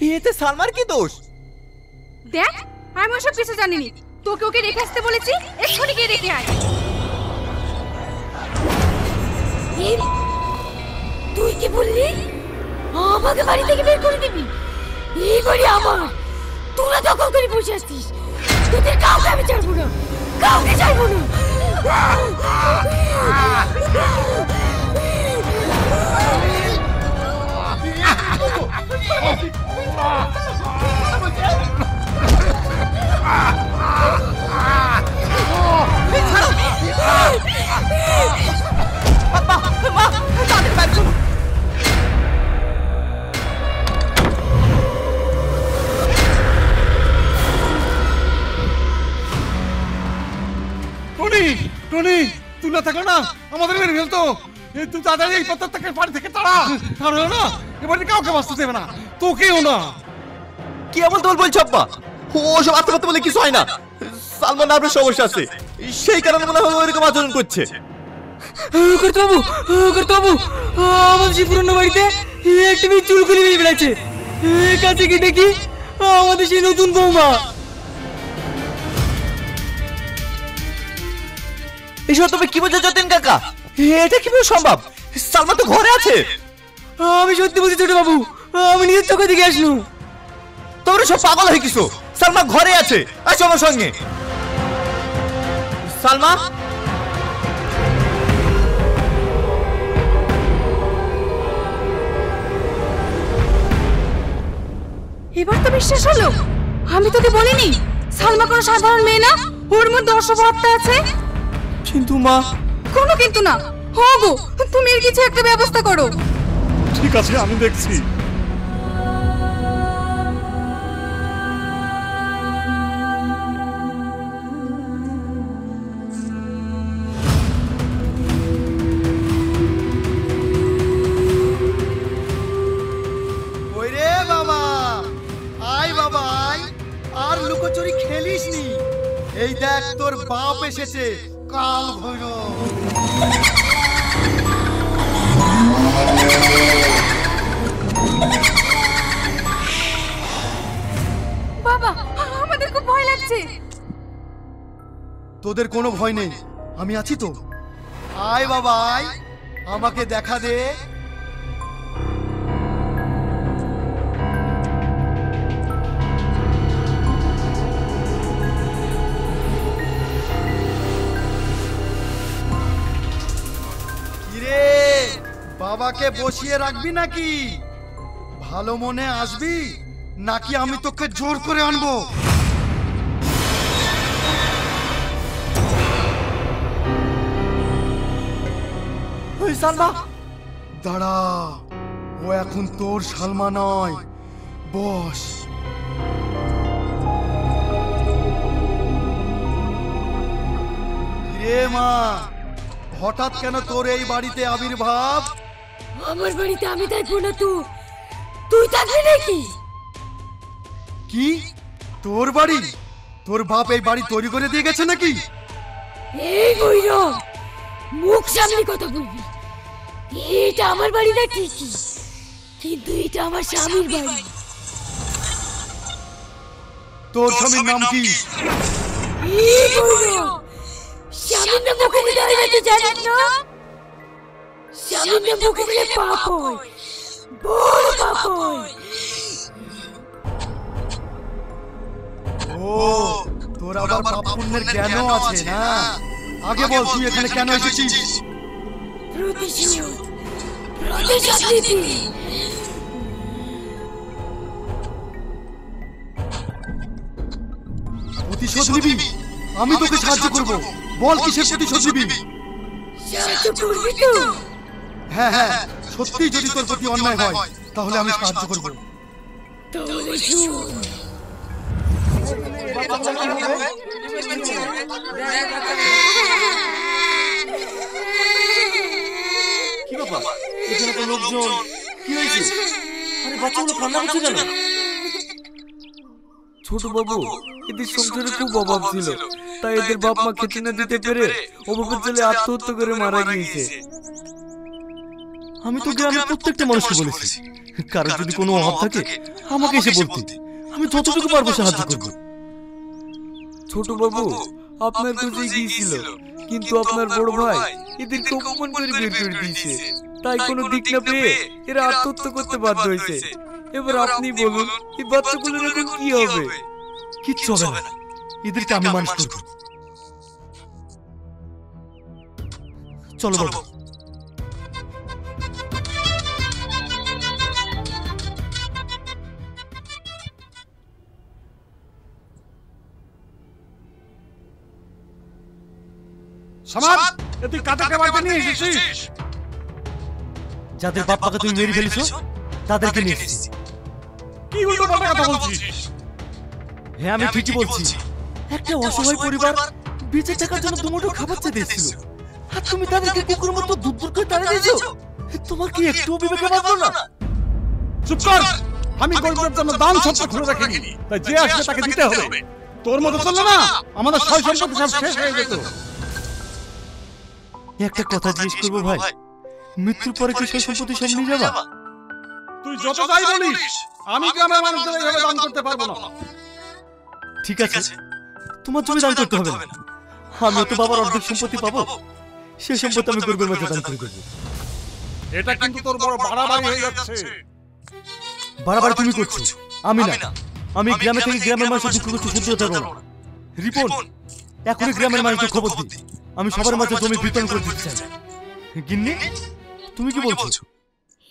এতে সালমার কি দোষ? দেখ আমি ওসব কিছু জানিনি, তোকে ওকে রেখে আসতে বলেছি, এক্ষুনি গিয়ে রেখে আয়। তুই কি বললি আমাকে বাড়ি থেকে বের করে দিবি? এই বাড়ি আমার, তোরা দখল করে বসে আসছিস। তোদের কাউকে আমি ছাড়বো না, কাউকে ছাড়বো না। টনি, তুই না থাকো না আমাদের মেরে ফেলতো। তুই তাড়াতাড়ি এই পথ থেকে বাড়ি থেকে তাড়া, আর না এবারে কাউকে বাঁচতে দেবে না, তোকেও না। কি এমন তোল বলছো আব্বা? ওসব আত্মহত্যা বলে কিছু হয় না। সালমান নার্ভের সমস্যা আছে, সেই কারণে মনে হয় ওইরকম আচরণ করছে। কর্তাবাবু, আমাদের সেই পুরনো বাড়িতে একটা মেয়ে চুল করে নিয়ে বেড়াচ্ছে। কাছে গিয়ে দেখি আমাদের সেই নতুন বৌমা। এসব তুমি কি বলছো যতীন কাকা? এটা কিভাবে সম্ভব? সালমান তো ঘরে আছে। আমি সত্যি বলছি ছোট বাবু, আমি নিজের চোখে দেখে আসলুম। তোমরা সব পাগল হয়ে গেছো। সালমা ঘরে আছে, আসো আমার সঙ্গে। সালমা, এবার তো বিশ্বাস হলো। আমি তোকে বলিনি সালমা কোনো সাধারণ মেয়ে না, ওর মধ্যে অশুভত্ব আছে। কিন্তু মা। কোনো কিন্তু না, হ্যাঁ গো, তুমি এর কিছু একটা ব্যবস্থা করো। ঠিক আছে, আমি দেখছি। ওরে বাবা, আয় বাবা আয়, আর লুকোচুরি খেলিস নি। এই দেখ তোর বাপ এসেছে, কাল ভৈরব। বাবা, আমাদের খুব ভয় লাগছে। তোদের কোনো ভয় নেই, আমি আছি তো। আয় বাবা আয়, আমাকে দেখা দে। কিরে, বাবাকে বসিয়ে রাখবি নাকি? ভালো মনে আসবি নাকি আমি তোকে জোর করে আনবো? ওই সালমা। দাঁড়া, ও এখন তোর সালমা নয়, বস। রে মা, হঠাৎ কেন তোর এই বাড়িতে আবির্ভাব? আমার বাড়িতে আমি থাকবো না তো তুই থাকবি নাকি? কি তোর বাড়ি? তোর বাপ এই বাড়ি তৈরি করে দিয়ে গেছে নাকি? এই ভৈরব, মুখ সামনে কথা বলবি। এটা আমার বাড়ি না ঠিকই, কিন্তু এটা আমার স্বামীর বাড়ি। তোর স্বামীর নাম কি? এই ভৈরব, স্বামীর নাম মুখে দিতে হয় না, তুই জানিস না? স্বামীর নাম মুখে দিলে পাপ হয়, বড় পাপ হয়। ও, তোর আবার পাপ পুণ্যের জ্ঞানও আছে না? আগে বল, তুই এখানে কেন এসেছিস? প্রতিশোধ, প্রতিশোধ নিতে। প্রতিশোধ নিবি? আমি তোকে সাহায্য করব, বল কিসের প্রতিশোধ নিবি? সাহায্য করবি তো? হ্যাঁ হ্যাঁ, সত্যি যদি তোর প্রতি অন্যায় হয় তাহলে আমি সাহায্য করব। তাহলে শোন। কি ব্যাপার? এখানে তো লোকজন, কি হয়েছে? আরে বাচ্চাগুলো কান্না করছে কেন? ছোট বাবু, এদের সংসারে খুব অভাব ছিল, তাই এদের বাপ মা খেতে না দিতে পেরে অভাবের জন্য আত্মহত্যা করে মারা গিয়েছে। আমি তো গ্রামের প্রত্যেকটা মানুষকে বলেছি, কারোর যদি কোনো অভাব থাকে আমাকে এসে বলতে, আমি যতটুকু পারবো সাহায্য করবো। ছোট বাবু আপনার কাছে গিয়েছিল, কিন্তু আপনার বড় ভাই এদেরকে অপমান করে বের করে দিয়েছে, তাই কোনো দিক না পেয়ে এরা আত্মহত্যা করতে বাধ্য হয়েছে। এবার আপনি বলুন এই বাচ্চাগুলোর এখন কি হবে? কিচ্ছু হবে না, এদেরকে আমি মানুষ করবো। চলো বাবু। সমাজ, তুই কাদেরকে বাড়িতে নিয়ে এসেছিস? যাদের বাপ্পাকে তুমি মেরে ফেলেছো তাদেরকে নিয়ে এসেছি। কি উল্টো পাল্টা কথা বলছিস? হ্যাঁ আমি ঠিকই বলছি। একটা অসহায় পরিবার বেঁচে থাকার জন্য দুমুঠো খাবার চেয়েছিল, আর তুমি তাদেরকে কুকুরের মতো দুধ দুধ করে তাড়িয়ে দিয়েছো। তোমার কি একটু বিবেকে বাঁধলো না? চুপ কর। আমি গরিবের জন্য দান সত্য খুলে রাখিনি, তাই যে আসবে তাকে দিতে হবে। তোর মতো চললে না আমাদের সয় সম্পত্তি সব শেষ হয়ে যেত। একটা কথা জিজ্ঞেস করবো ভাই, মৃত্যুর পরে কি সয় সম্পত্তি সব নিয়ে যাবা? তুই যত যাই বলিস, আমি গ্রামের মানুষদের এইভাবে দান করতে পারবো না। ঠিক আছে, তোমার জমি দান করতে হবে না। আমিও তো বাবার অর্ধেক সম্পত্তি পাবো, সেই সম্পত্তি আমি গরিবের মাঝে দান করে দেবো। এটা কিন্তু তোর বড় বাড়াবাড়ি হয়ে যাচ্ছে। বাড়াবাড়ি তুমি করছো, আমি না। আমি গ্রামে থেকে গ্রামের মানুষের দুঃখ কষ্ট সহ্য করতে পারবো না। রিপন, এখনই গ্রামের মানুষদের খবর দিই, আমি সবার মাঝে জমি বিতরণ করে দিতে চাই। গিন্নি, তুমি কি বলছো?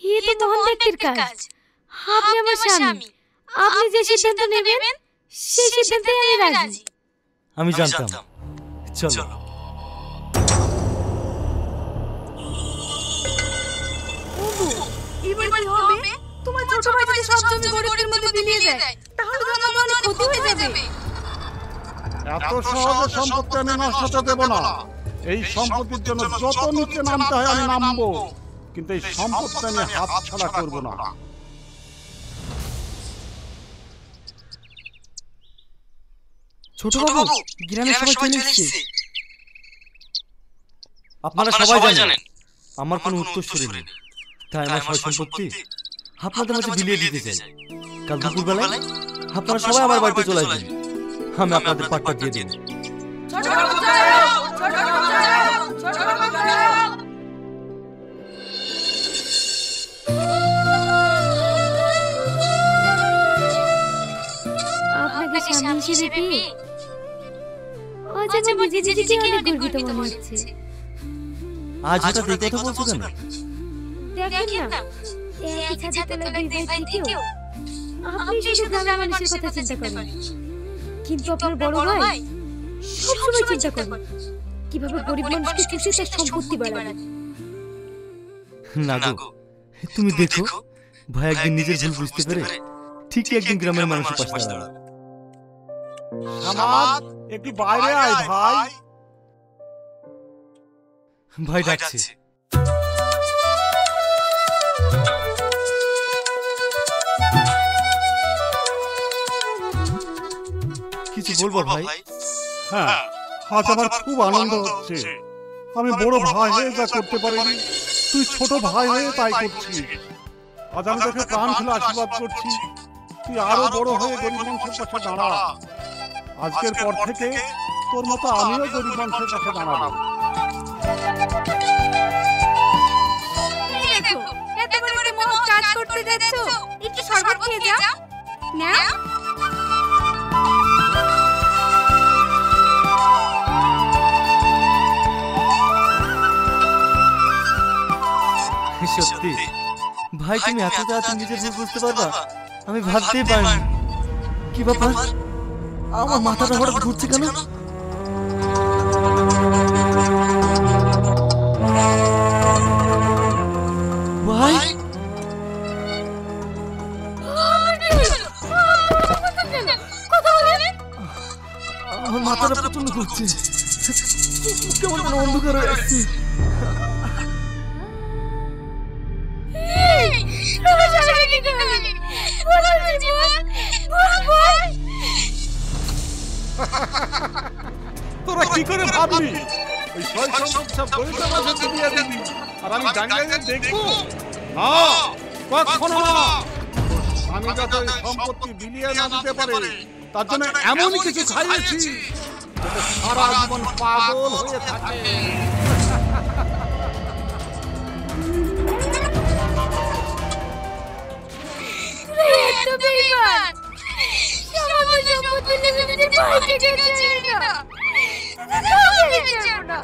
এ তো মহান ব্যক্তির কাজ। আপনি আমার স্বামী, আপনি যে সিদ্ধান্ত নেবেন সেই সিদ্ধান্তে আমি রাজি। আমি জানতাম। চলো। এবার কি হবে? তোমার ছোট ভাই যদি সব জমি গরিবদের মধ্যে বিলিয়ে দেয়, তাহলে তো আমাদের অনেক ক্ষতি হয়ে যাবে। এত সহজে সম্পত্তি আমি নষ্ট হতে দেব না। এই সম্পত্তির জন্য যত নিচে নামতে হয় আমি নামবো, কিন্তু এই সম্পত্তি আমি হাতছাড়া করব না। ছোট বাবু গ্রামের সবাই চলে এসেছে। আপনারা সবাই জানেন আমার কোনো উত্তরসূরি নেই, তাই আমার সয় সম্পত্তি আপনাদের মাঝে বিলিয়ে দিতে চাই। কাল দুপুরবেলায় আপনারা সবাই আমার বাড়িতে চলে আসবেন, আমি আপনাদের পাট্টা দিয়ে দেব। আপনাকে স্বামী হিসেবে পেয়ে আজ আমার নিজেকে অনেক গর্বিত মনে হচ্ছে। আজ হঠাৎ এই কথা বলছো কেন? দেখেন না, একই ছাদের তলায় দুই ভাই থেকেও আপনি শুধু গ্রামের মানুষের কথা চিন্তা করেন, কিন্তু আপনার বড় ভাই সবসময় চিন্তা করেন কিভাবে গরিব মানুষকে চুষে তার সম্পত্তি বাড়াবেন। না গো, তুমি দেখো ভাই একদিন নিজের ভুল বুঝতে পেরে ঠিকই একদিন গ্রামের মানুষের পাশে দাঁড়াবে। সমাজ, একটু বাইরে আয় ভাই। ভাই ডাকছে। কিছু বলবো ভাই? হ্যাঁ, আজ আমার খুব আনন্দ হচ্ছে। আমি বড় ভাই হয়ে যা করতে পারিনি, তুই ছোট ভাই হয়ে তাই করছিস। আজ আমি তোকে প্রাণ খুলে আশীর্বাদ করছি, তুই আরো বড় হয়ে গরিব মানুষের পাশে দাঁড়া। আজকের পর থেকে তোর মতো আমিও গরিব মানুষের পাশে দাঁড়াবো। দেখো, এত বড় একটা মহৎ কাজ করতে যাচ্ছো, একটু শরবত খেয়ে যাও। নাও। সত্যি ভাই, তুমি এত তাড়াতাড়ি নিজের ভুল বুঝতে পারবা আমি ভাবতেই পারিনি। কি ব্যাপার, আমার মাথাটা হঠাৎ ঘুরছে কেন? ভাই, আমার মাথাটা প্রচন্ড ঘুরছে, কেমন যেন অন্ধকার হয়ে আসছে। তোরা কি করে ভাবলি ওই সয় সম্পদ সব গরিব মানুষের দিয়ে দিবি, আর আমি জানলে দেখবো না, কখনো না। আমি যাতে ওই সম্পত্তি বিলিয়ে না দিতে পারে তার জন্য এমন কিছু খাইয়েছি যাতে সারা জীবন পাগল হয়ে থাকে। এত বেঈমান! সামান্য সম্পত্তি নিয়ে নিজের ভাইকে ছেড়ে না। কাউকে ছাড়বো না।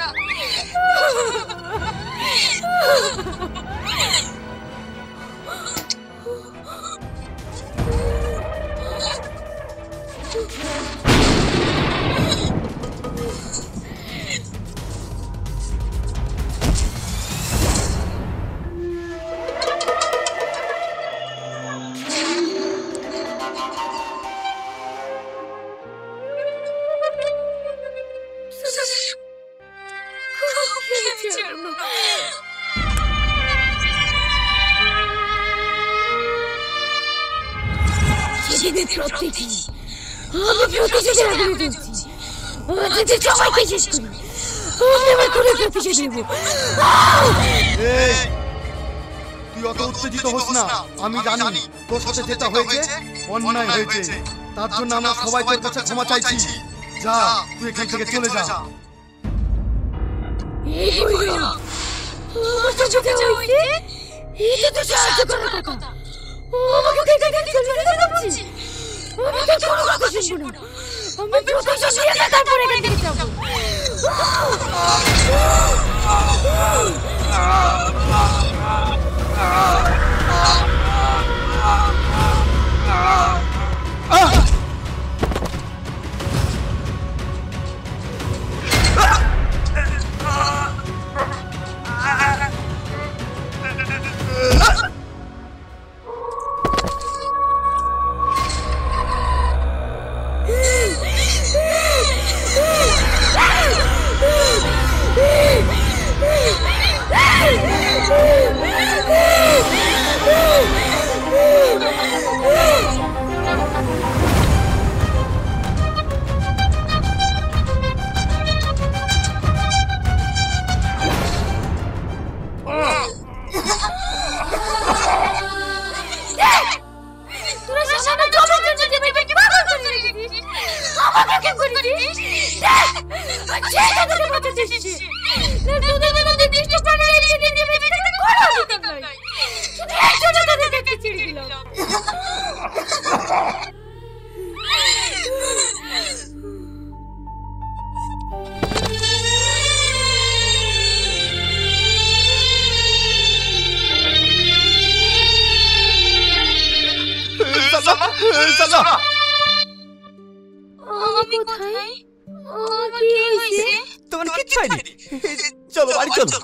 কাউকে ছাড়বো না। সেদিনের প্রতিটি আমি প্রতিশোধের আগুনে জ্বলছি। আজ যে সবাইকে শেষ করি, আমি আমার করে প্রতিশোধ নেব। এই, তুই অত উত্তেজিত হোস না। আমি জানি তোর সাথে যেটা হয়েছে অন্যায় হয়েছে, তার জন্য আমরা সবাই তোর কাছে ক্ষমা চাইছি। যা, তুই এখান থেকে চলে যা। এই বইলো, আমার সাথে যা হয়েছে, এটা তো সাহায্য করার কথা। ও আমাকে দেখে দেখে চলে যাচ্ছে। আমি তো কোনো কথা শুনবো না। আমি প্রতিশোধ নিয়ে তারপর এখান থেকে যাবো। তোমার কিচ্ছু হয়নি। চলো বাড়ি চলো।